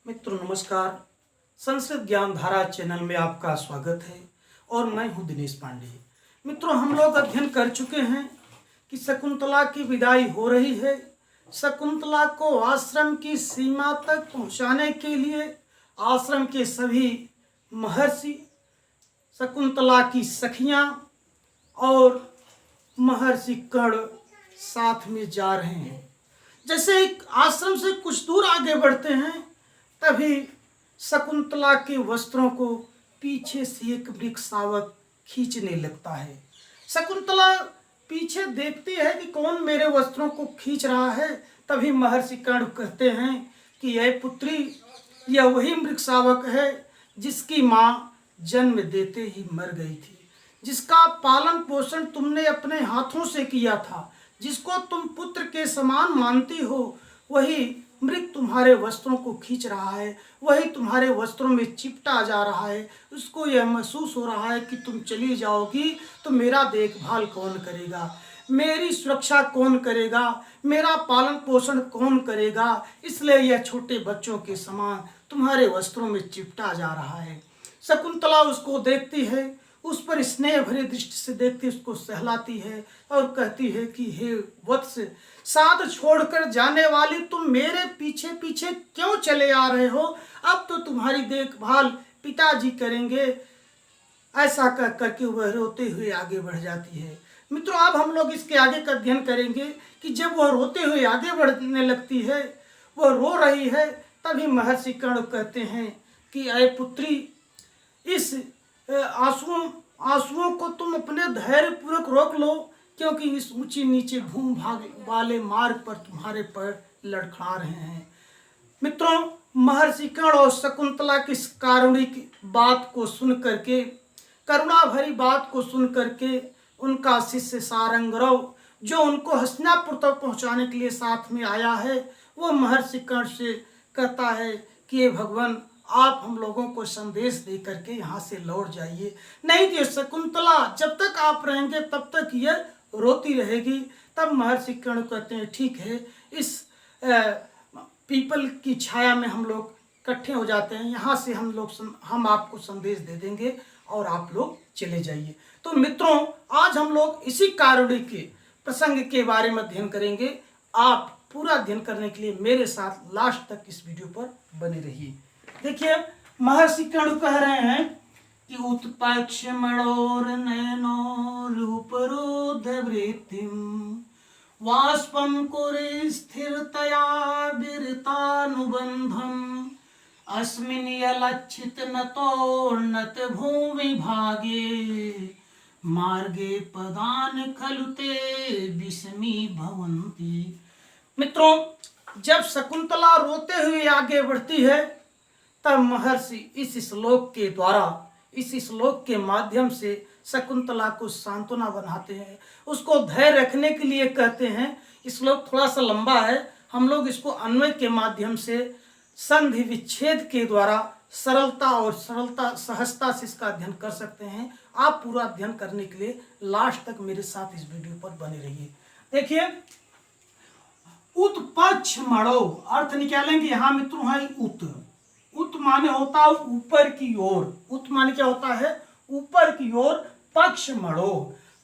मित्रों नमस्कार। संस्कृत ज्ञान धारा चैनल में आपका स्वागत है और मैं हूं दिनेश पांडे। मित्रों हम लोग अध्ययन कर चुके हैं कि शकुंतला की विदाई हो रही है। शकुंतला को आश्रम की सीमा तक पहुंचाने के लिए आश्रम के सभी महर्षि, शकुंतला की सखियां और महर्षि कर्ण साथ में जा रहे हैं। जैसे एक आश्रम से कुछ दूर आगे बढ़ते हैं तभी शकुंतला के वस्त्रों को पीछे से एक वृक्षावक खींचने लगता है। शकुंतला पीछे देखती है कि कौन मेरे वस्त्रों को खींच रहा है। तभी महर्षि कर्ण कहते हैं कि यह पुत्री, यह वही वृक्षावक है जिसकी माँ जन्म देते ही मर गई थी, जिसका पालन पोषण तुमने अपने हाथों से किया था, जिसको तुम पुत्र के समान मानती हो, वही मृग तुम्हारे वस्त्रों को खींच रहा है, वही तुम्हारे वस्त्रों में चिपटा जा रहा है। उसको यह महसूस हो रहा है कि तुम चली जाओगी तो मेरा देखभाल कौन करेगा, मेरी सुरक्षा कौन करेगा, मेरा पालन पोषण कौन करेगा। इसलिए यह छोटे बच्चों के समान तुम्हारे वस्त्रों में चिपटा जा रहा है। शकुंतला उसको देखती है, उस पर स्नेह भरी दृष्टि से देखती, उसको सहलाती है और कहती है कि हे वत्स, साथ छोड़कर जाने वाली तुम मेरे पीछे पीछे क्यों चले आ रहे हो? अब तो तुम्हारी देखभाल पिताजी करेंगे। ऐसा कह करके वह रोते हुए आगे बढ़ जाती है। मित्रों अब हम लोग इसके आगे का अध्ययन करेंगे कि जब वह रोते हुए आगे बढ़ने लगती है, वह रो रही है, तभी महर्षि कर्ण कहते हैं कि अय पुत्री, इस आंसुओं को तुम अपने धैर्य पूर्वक रोक लो, क्योंकि इस ऊंची नीचे घूम भाग वाले मार्ग पर तुम्हारे पैर लड़खड़ा रहे हैं। मित्रों महर्षि कर्ण और शकुंतला की इस कारुणिक बात को सुन करके, करुणा भरी बात को सुन करके, उनका शिष्य सारंगरव जो उनको हस्तिनापुर तक पहुंचाने के लिए साथ में आया है, वो महर्षि कर्ण से कहता है कि हे भगवान, आप हम लोगों को संदेश दे करके यहाँ से लौट जाइए, नहीं तो शकुंतला जब तक आप रहेंगे तब तक यह रोती रहेगी। तब महर्षि कर्ण कहते हैं ठीक है, इस पीपल की छाया में हम लोग इकट्ठे हो जाते हैं, यहाँ से हम आपको संदेश दे देंगे और आप लोग चले जाइए। तो मित्रों आज हम लोग इसी कारुणिक के प्रसंग के बारे में अध्ययन करेंगे। आप पूरा अध्ययन करने के लिए मेरे साथ लास्ट तक इस वीडियो पर बने रहिए। देखिए महर्षि कर्ण कह रहे हैं कि उत्पक्ष मणोर नयनोरुपरोध वृत्तिम वाष्पम कुरे स्थिरतया विरतानुबंधम अस्मिन् यलक्षित नतोन्नत भूमि भागे मार्गे पदान खलुते विस्मी भवन्ति। मित्रों जब शकुंतला रोते हुए आगे बढ़ती है तब महर्षि इस श्लोक के द्वारा, इस श्लोक के माध्यम से शकुंतला को सांत्वना बनाते हैं, उसको धैर्य रखने के लिए कहते हैं। श्लोक थोड़ा सा लंबा है, हम लोग इसको अन्वय के माध्यम से संधि विच्छेद के द्वारा सरलता सहजता से इसका अध्ययन कर सकते हैं। आप पूरा अध्ययन करने के लिए लास्ट तक मेरे साथ इस वीडियो पर बने रहिए। देखिए उत्पक्ष मणो अर्थ निकालेंगे यहाँ मित्रों है उत माने होता है ऊपर की ओर, उत माने क्या होता है ऊपर की ओर। पक्ष मणो,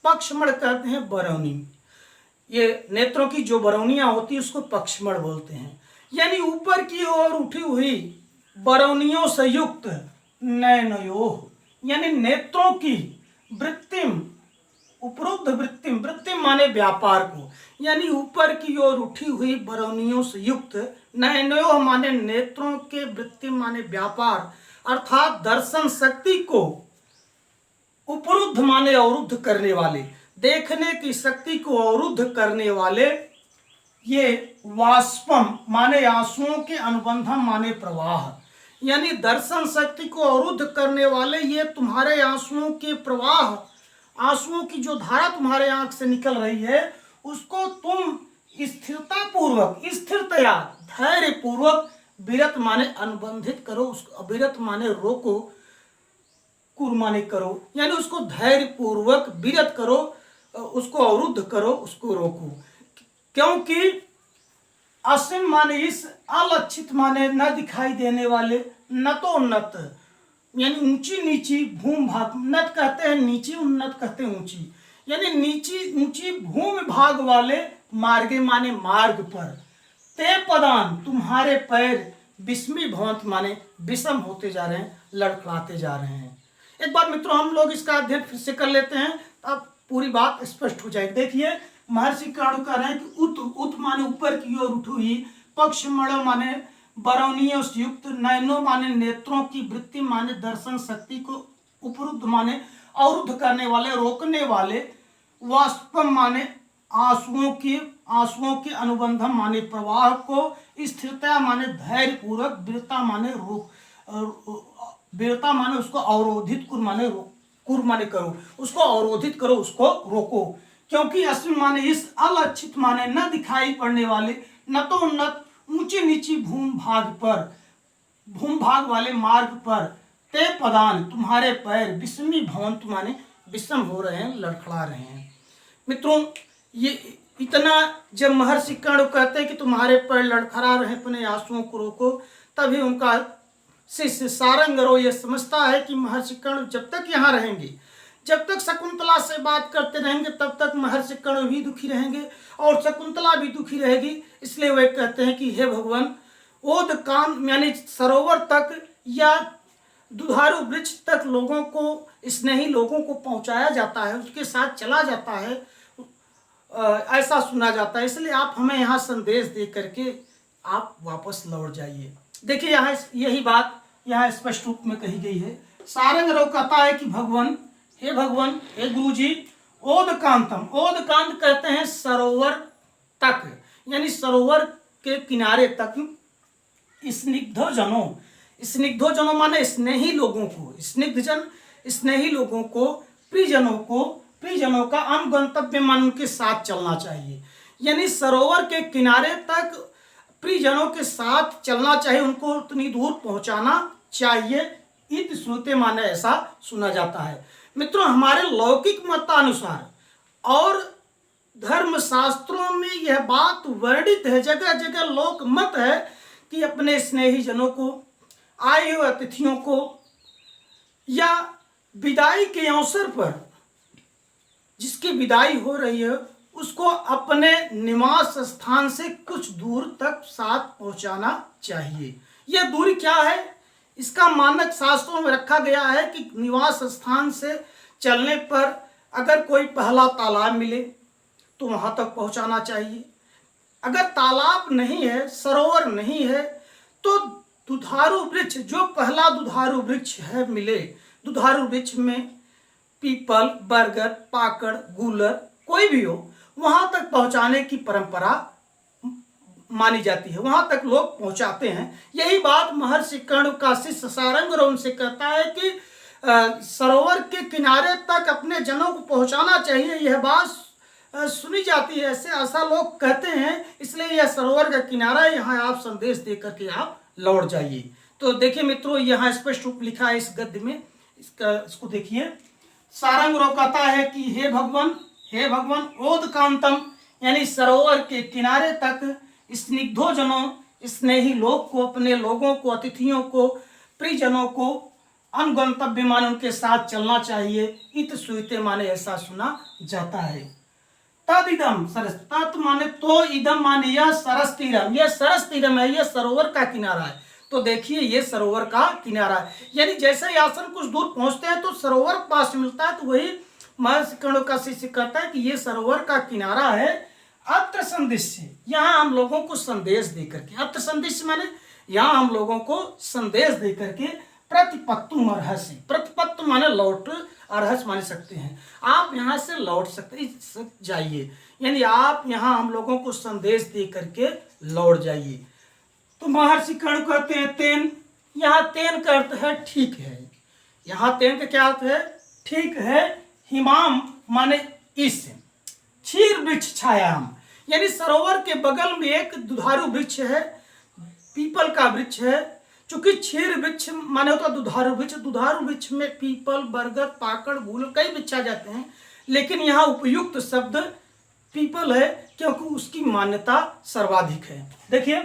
पक्षमण कहते हैं बरौनी, ये नेत्रों की जो बरौनियां होती है उसको पक्षमण बोलते हैं। यानी ऊपर की ओर उठी हुई बरौनियों से युक्त नयनयोः, यानी नेत्रों की वृत्तिम, उपरुद्ध वृत्तिम, वृत्तिम माने व्यापार को, यानी ऊपर की ओर उठी हुई बरौनियों से युक्त नयनयोः माने नेत्रों के, वृत्तिम माने व्यापार, अर्थात दर्शन शक्ति को, उपरुद्ध माने अवरुद्ध करने वाले, देखने की शक्ति को अवरुद्ध करने वाले, ये वाष्पम माने आंसुओं के, अनुबंधम माने प्रवाह, यानी दर्शन शक्ति को अवरुद्ध करने वाले ये तुम्हारे आंसुओं के प्रवाह, आंसुओं की जो धारा तुम्हारे आंख से निकल रही है उसको तुम स्थिरता पूर्वक, स्थिरतया धैर्य पूर्वक, विरत माने अनुबंधित करो, उसको अविरत माने रोको, कुर माने करो, यानी उसको धैर्य पूर्वक विरत करो, उसको अवरुद्ध करो, उसको रोको। क्योंकि असीम माने इस, अलक्षित माने न दिखाई देने वाले, नतोन्नत यानी ऊंची नीची, भूमि भाग, नत कहते हैं नीची, उन्नत कहते हैं ऊंची, यानी नीची ऊंची भूमि भाग वाले, मार्गे माने मार्ग पर, ते पदान तुम्हारे पैर, विस्मी भवंत माने विषम होते जा रहे हैं, लड़खड़ाते जा रहे हैं। एक बार मित्रों हम लोग इसका अध्ययन फिर से कर लेते हैं, अब पूरी बात स्पष्ट हो जाएगी। देखिए महर्षि कर्ण कह रहे हैं कि उत माने ऊपर की ओर उठी हुई, पक्ष मण माने बरौनियों से युक्त, नयनों माने नेत्रों की वृत्ति माने दर्शन शक्ति को, उपरुद्ध माने अवरुद्ध करने वाले, रोकने वाले, वाष्पम माने आंसुओं के अनुबंधम माने प्रवाह को, स्थिरता माने धैर्य पूर्वक, वीरता माने वीरता माने उसको अवरोधित, कुर माने करो, उसको अवरोधित करो, उसको रोको। क्योंकि अश्विन माने इस, अलक्षित माने न दिखाई पड़ने वाले, न तो उन्नत ऊंची नीची भूमि भाग वाले मार्ग पर, ते पदान तुम्हारे पैर, विषमी भवंत माने विषम हो रहे हैं, लड़खड़ा रहे हैं। मित्रों ये इतना जब महर्षि कर्ण कहते हैं कि तुम्हारे पैर लड़खड़ा रहे, अपने आंसुओं को रोको, तभी उनका शिष्य सारंगरो ये समझता है कि महर्षि कर्ण जब तक यहाँ रहेंगे, जब तक शकुंतला से बात करते रहेंगे, तब तक महर्षि कर्ण भी दुखी रहेंगे और शकुंतला भी दुखी रहेगी। इसलिए वे कहते हैं कि हे भगवान, ओद काम यानी सरोवर तक या दुधारू वृक्ष तक लोगों को, स्नेही लोगों को पहुंचाया जाता है, उसके साथ चला जाता है, ऐसा सुना जाता है। इसलिए आप हमें यहाँ संदेश दे करके आप वापस लौट जाइए। देखिए यहाँ यही बात यहाँ स्पष्ट रूप में कही गई है। सारंगरो कहता है कि भगवान, हे गुरु जी, ओदकांतम, ओदकांत कहते हैं सरोवर तक, यानी सरोवर के किनारे तक, स्निग्धो जनों माने स्नेही लोगों को, स्निग्धजन स्नेही लोगों को, प्रियजनों का अनुगंतव्य मान उनके साथ चलना चाहिए, यानी सरोवर के किनारे तक प्रियजनों के साथ चलना चाहिए, उनको उतनी दूर पहुंचाना चाहिए। इत श्रुते माने ऐसा सुना जाता है। मित्रों हमारे लौकिक मतानुसार और धर्म शास्त्रों में यह बात वर्णित है, जगह जगह लोक मत है कि अपने स्नेही जनों को, आए हुए अतिथियों को या विदाई के अवसर पर जिसकी विदाई हो रही है उसको अपने निवास स्थान से कुछ दूर तक साथ पहुंचाना चाहिए। यह दूरी क्या है? इसका मानक शास्त्रों में रखा गया है कि निवास स्थान से चलने पर अगर कोई पहला तालाब मिले तो वहां तक पहुंचाना चाहिए। अगर तालाब नहीं है, सरोवर नहीं है, तो दुधारू वृक्ष, जो पहला दुधारू वृक्ष है मिले, दुधारू वृक्ष में पीपल, बरगद, पाकड़, गूलर कोई भी हो, वहां तक पहुंचाने की परंपरा मानी जाती है, वहां तक लोग पहुंचाते हैं। यही बात महर्षि कर्ण का शिष्य सारंग उनसे कहता है कि सरोवर के किनारे तक अपने जनों को पहुंचाना चाहिए। यह बात सुनी जाती है, ऐसा लोग कहते हैं, इसलिए यह सरोवर का किनारा है, यहाँ आप संदेश दे करके आप लौट जाइए। तो देखिए मित्रों यहाँ स्पष्ट रूप लिखा है इस गद्य में, इसको देखिए। सारंग कहता है कि हे भगवान ओदकांतम यानी सरोवर के किनारे तक स्निग्धो जनों, स्नेही लोग को, अपने लोगों को, अतिथियों को, प्रियजनों को अनुगंतव्य माने उनके साथ चलना चाहिए। इत सुइते माने ऐसा सुना जाता है। तद इदम सरस, तत् माने तो, इदम माने यह सरस तीरम, यह सरस तीरम है, यह सरोवर का किनारा है। तो देखिए ये सरोवर का किनारा है, यानी जैसे ही आसन कुछ दूर पहुंचते हैं तो सरोवर पास मिलता है। तो वही महर्षि कर्ण का शिष्य कहता है कि ये सरोवर का किनारा है। अत्र संदेश, यहाँ हम लोगों को संदेश दे करके, अत्र संदेश माने यहाँ हम लोगों को संदेश दे करके, प्रतिपत्तुम अर्हसि, प्रतिपत्तु माने लौट, अर्हस माने सकते हैं, आप यहाँ से लौट सकते जाइए, यानी आप यहाँ हम लोगों को संदेश दे करके लौट जाइए। तो महर्षि कर्ण कहते हैं तेन, यहाँ तेन का अर्थ है ठीक है। यहाँ तेन का क्या अर्थ है? ठीक है। हिमाम माने इस, क्षीर वृक्ष छायाम, यानी सरोवर के बगल में एक दुधारू वृक्ष है, पीपल का वृक्ष है। चूंकि क्षीर वृक्ष माने होता दुधारू वृक्ष, दुधारू वृक्ष में पीपल, बरगद, पाकड़, गूल कई वृक्ष आ जाते हैं, लेकिन यहाँ उपयुक्त शब्द पीपल है, क्योंकि उसकी मान्यता सर्वाधिक है। देखिए,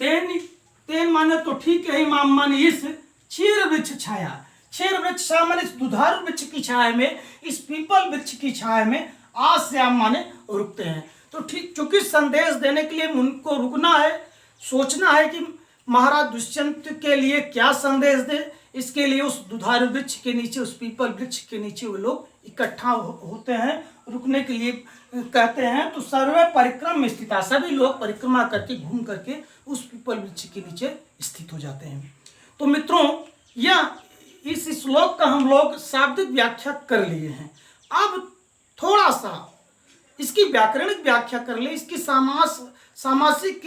तेन माने तो ठीक है, इमाम माने इस क्षीर वृक्ष छाया। क्षीर वृक्ष छाया माने इस दुधारू वृक्ष की छाया में, इस पीपल वृक्ष की छाया में आज श्याम माने रुकते हैं। तो ठीक, चूंकि संदेश देने के लिए उनको रुकना है, सोचना है कि महाराज दुष्यंत के लिए क्या संदेश दे, इसके लिए उस दुधारू वृक्ष के नीचे, उस पीपल वृक्ष के नीचे वो लोग इकट्ठा होते हैं, रुकने के लिए कहते हैं। तो सर्वे परिक्रम में स्थित, सभी लोग परिक्रमा करके घूम करके उस पीपल वृक्ष के नीचे स्थित हो जाते हैं। तो मित्रों, यह इस श्लोक का हम लोग शाब्दिक व्याख्या कर लिए हैं। अब थोड़ा सा इसकी व्याकरणिक व्याख्या कर ले, इसकी सामासिक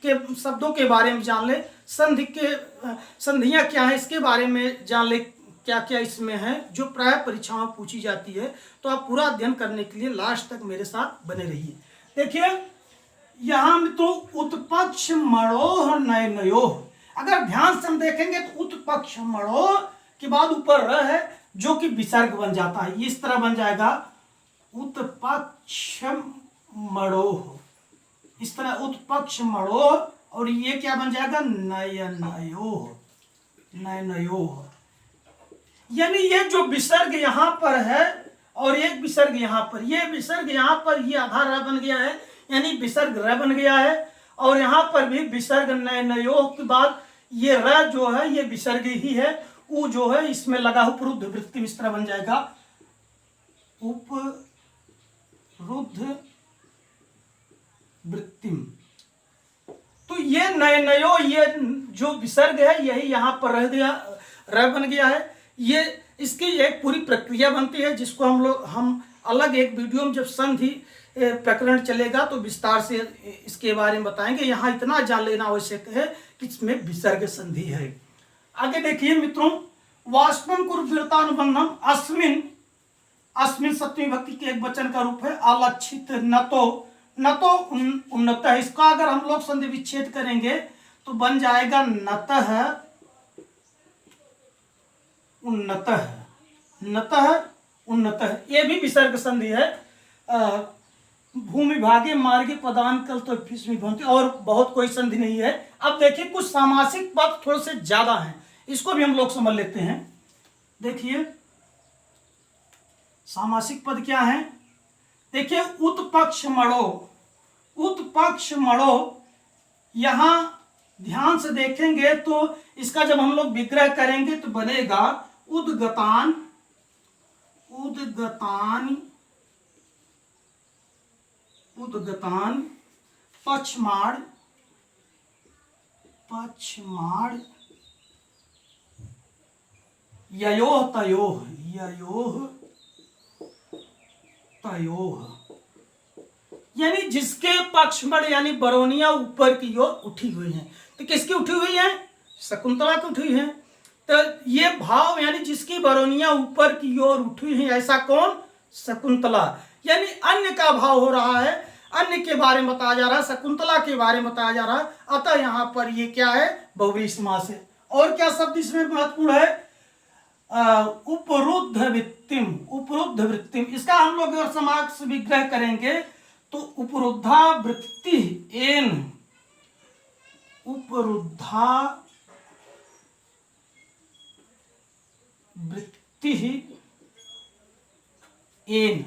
के शब्दों के बारे में जान ले, संधियां क्या है इसके बारे में जान ले, क्या क्या इसमें है, जो प्राय परीक्षाओं में पूछी जाती है। तो आप पूरा अध्ययन करने के लिए लास्ट तक मेरे साथ बने रहिए। देखिए, यहाँ तो उत्पक्ष मणोह नयनयोह, अगर ध्यान से हम देखेंगे तो उत्पक्ष मणोह के बाद ऊपर र है, जो कि विसर्ग बन जाता है। इस तरह बन जाएगा उत्पक्ष मणोह, इस तरह उत्पक्ष मणोह, और ये क्या बन जाएगा, नयनयोह, नयनयोह। यानी ये जो विसर्ग यहाँ पर है और एक विसर्ग यहाँ पर, ये विसर्ग यहाँ पर, ये आधा र बन गया है, यानी विसर्ग र बन गया है। और यहाँ पर भी विसर्ग नयनयोह के बाद ये र जो है ये विसर्ग ही है, उ जो है इसमें लगा उपरुद्ध वृत्ति, इस तरह बन जाएगा उपरुद्ध वृत्तिम। तो ये नयनयो, ये जो विसर्ग है यही यहाँ पर रह गया, र बन गया है। ये इसकी एक पूरी प्रक्रिया बनती है, जिसको हम अलग एक वीडियो में जब संधि प्रकरण चलेगा तो विस्तार से इसके बारे में बताएंगे। यहाँ इतना जान लेना आवश्यक है कि इसमें विसर्ग संधि है। आगे देखिए मित्रों, वाष्पम कुरुवीरतानुबंधम, अस्मिन, अस्मिन सप्तमी भक्ति के एक वचन का रूप है। अलक्षित नतो उन्नत है, इसका अगर हम लोग संधि विच्छेद करेंगे तो बन जाएगा नतः उन्नतः, नतः उन्नतः। ये भी विसर्ग संधि है। भूमि भागे मार्गे पदान कल तो फिस्मी भवन्ति, और बहुत कोई संधि नहीं है। अब देखिए, कुछ सामासिक पद थोड़े से ज्यादा हैं, इसको भी हम लोग समझ लेते हैं। देखिए, सामासिक पद क्या है। देखिए, उत्पक्ष मणो, उत्पक्ष मणो, यहां ध्यान से देखेंगे तो इसका जब हम लोग विग्रह करेंगे तो बनेगा उद्गतान, उद्गतान, उद्गतान, पक्षमाण, पक्षमाण, ययोह तयोह, ययोह तयोह। यानी जिसके पक्षमण यानी बरौनिया ऊपर की ओर उठी हुई हैं। तो किसकी उठी हुई है, शकुंतला की उठी हुई है। तो ये भाव यानी जिसकी बरौनिया ऊपर की ओर उठी हुई है, ऐसा कौन, शकुंतला। यानी अन्य का भाव हो रहा है, अन्य के बारे में बताया जा रहा है, शकुंतला के बारे में बताया जा रहा है। अतः यहाँ पर ये क्या है, बहुव्रीहि समास है। और क्या शब्द इसमें महत्वपूर्ण है, उपरुद्ध वृत्तिम, उपरुद्ध वृत्तिम। इसका हम लोग अगर समास विग्रह करेंगे तो उपरुद्धा वृत्ति एन, उपरुद्धा वृत्ति एन,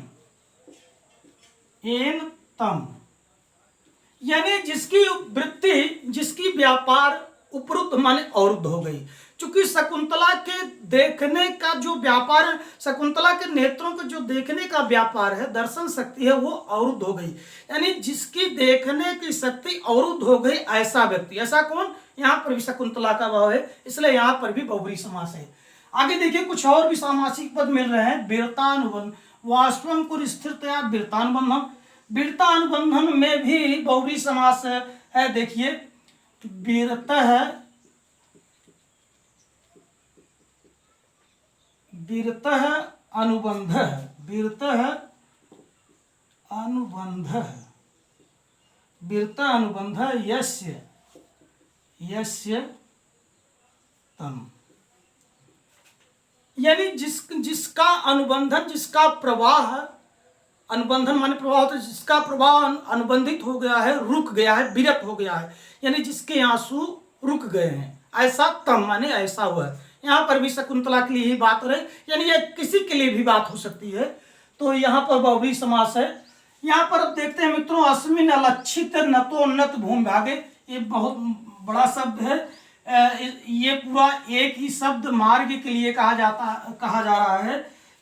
एन तम। यानी जिसकी वृत्ति, जिसकी व्यापार उपरुद्ध माने अवरुद्ध हो गई। चूंकि शकुंतला के देखने का जो व्यापार, शकुंतला के नेत्रों का जो देखने का व्यापार है, दर्शन शक्ति है, वो अवरुद्ध हो गई। यानी जिसकी देखने की शक्ति अवरुद्ध हो गई, ऐसा व्यक्ति। ऐसा कौन, यहाँ पर भी शकुंतला का भाव है, इसलिए यहाँ पर भी बहुव्रीहि समास है। आगे देखिए, कुछ और भी सामासिक पद मिल रहे हैं। वीरतानुबंध, वाष्पम कुर स्थिरतया वीरतानुबंधम, वीरतानुबंधन में भी बहुव्रीहि समास है। देखिए, वीरतः, वीरतः अनुबंध, वीरतः अनुबंध, वीरता अनुबंध यस्य, यस्य तम। यानी जिसका अनुबंधन, जिसका प्रवाह अनुबंधन माने प्रभाव होता है जिसका प्रभाव अनुबंधित हो गया है, रुक गया है, विरत हो गया है, यानी जिसके आंसू रुक गए हैं, ऐसा तम माने ऐसा हुआ है। यहाँ पर भी शकुंतला के लिए ही बात हो रही, यानी ये किसी के लिए भी बात हो सकती है। तो यहाँ पर बहुव्रीहि समास है। यहाँ पर अब देखते हैं मित्रों, अस्मिन् अलक्षित नतोन्नत भूमि भागे, ये बहुत बड़ा शब्द है। ये पूरा एक ही शब्द मार्ग के लिए कहा जा रहा है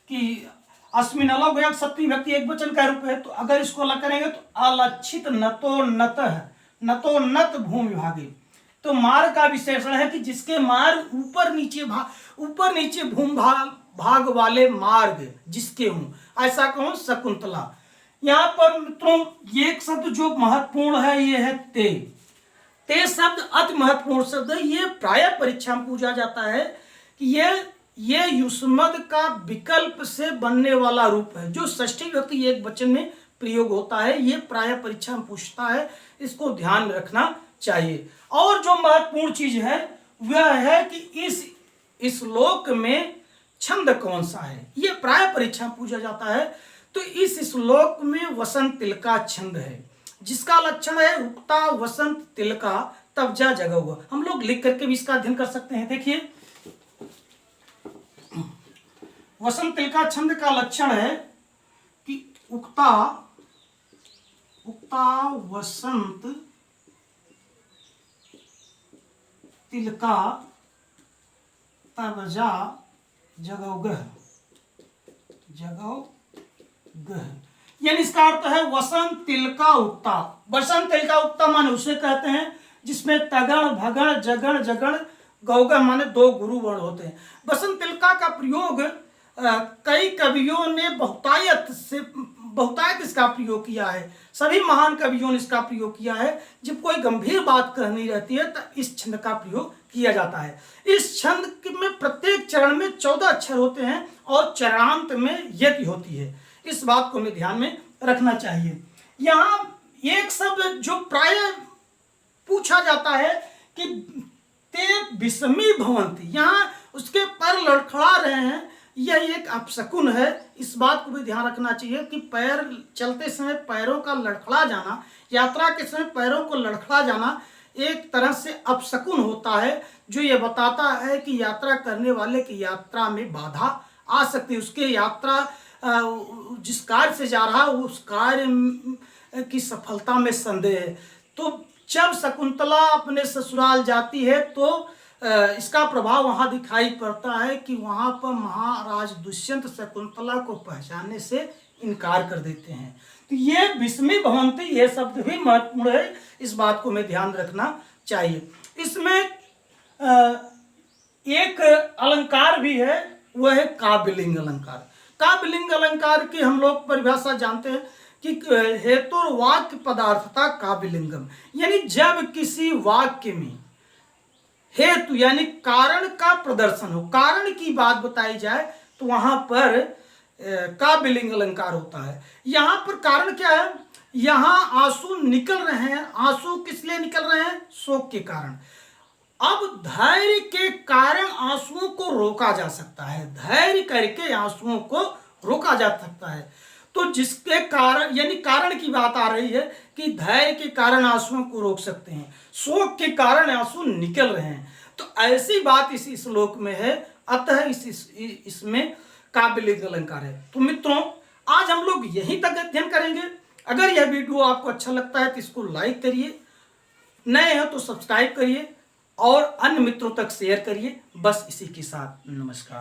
कि अस्मिन् अलग एक सप्तमी व्यक्ति एक वचन का रूप है, तो अगर इसको अलग करेंगे तो अलक्षित नतोन्नत है, नतोन्नत भूमि भागे। तो मार्ग का विशेषण है कि जिसके मार्ग ऊपर नीचे भूमि भाग वाले मार्ग जिसके हों, ऐसा कहूं शकुंतला। यहाँ पर मित्रों ये एक शब्द जो महत्वपूर्ण है ये है ते शब्द अति महत्वपूर्ण शब्द है। ये प्रायः परीक्षा में पूछा जाता है कि ये युष्मद का विकल्प से बनने वाला रूप है, जो षष्ठी विभक्ति एक वचन में प्रयोग होता है। ये प्रायः परीक्षा में पूछता है, इसको ध्यान में रखना चाहिए। और जो महत्वपूर्ण चीज है वह है कि इस श्लोक में छंद कौन सा है, ये प्रायः परीक्षा में पूछा जाता है। तो इस श्लोक में वसंत तिलका छंद है, जिसका लक्षण है उक्ता वसंत तिलका तब जा जगा हुआ। हम लोग लिख करके भी इसका अध्ययन कर सकते हैं। देखिए, वसंत तिलका छंद का लक्षण है कि उक्ता वसंत तिलका तब जा जगौगह, यानी इसका अर्थ है वसंत तिलका उक्ता। वसंत तिलका उक्ता माने उसे कहते हैं जिसमें तगण भगण जगण जगण गौगह माने दो गुरु वर्ण होते हैं। वसंत तिलका का प्रयोग कई कवियों ने बहुतायत इसका प्रयोग किया है। सभी महान कवियों ने इसका प्रयोग किया है। जब कोई गंभीर बात कहनी रहती है तो इस छंद का प्रयोग किया जाता है। इस छंद में प्रत्येक चरण में 14 अक्षर होते हैं और चरणांत में यति होती है। इस बात को हमें ध्यान में रखना चाहिए। यहाँ एक शब्द जो प्रायः पूछा जाता है कि ते विषमी भवन्ति, यहाँ उसके पैर लड़खड़ा रहे हैं, यह एक अपशकुन है। इस बात को भी ध्यान रखना चाहिए कि पैर चलते समय पैरों का लड़खड़ा जाना, यात्रा के समय पैरों को लड़खड़ा जाना एक तरह से अपशकुन होता है, जो ये बताता है कि यात्रा करने वाले की यात्रा में बाधा आ सकती है। उसके यात्रा जिस कार्य से जा रहा है उस कार्य की सफलता में संदेह है। तो जब शकुंतला अपने ससुराल जाती है तो इसका प्रभाव वहाँ दिखाई पड़ता है कि वहाँ पर महाराज दुष्यंत शकुंतला को पहचानने से इनकार कर देते हैं। तो ये विषमी भवन्ति ये शब्द भी महत्वपूर्ण है, इस बात को हमें ध्यान रखना चाहिए। इसमें एक अलंकार भी है, वह है काव्यलिंग अलंकार। काव्यलिंग अलंकार की हम लोग परिभाषा जानते हैं कि हेतु वाक्य पदार्थता काव्यलिंगम, यानी जब किसी वाक्य में हेतु यानी कारण का प्रदर्शन हो, कारण की बात बताई जाए तो वहां पर काव्यलिंग अलंकार होता है। यहाँ पर कारण क्या है, यहाँ आंसू निकल रहे हैं। आंसू किस लिए निकल रहे हैं? शोक के कारण। अब धैर्य के कारण आंसुओं को रोका जा सकता है, धैर्य करके आंसुओं को रोका जा सकता है। तो जिसके कारण यानी कारण की बात आ रही है कि धैर्य के कारण आंसुओं को रोक सकते हैं, शोक के कारण आंसू निकल रहे हैं। तो ऐसी बात इस श्लोक में है, अतः इसमें काव्यलिंग अलंकार है। तो मित्रों आज हम लोग यहीं तक अध्ययन करेंगे। अगर यह वीडियो आपको अच्छा लगता है तो इसको लाइक करिए, नए हैं तो सब्सक्राइब करिए और अन्य मित्रों तक शेयर करिए। बस इसी के साथ नमस्कार।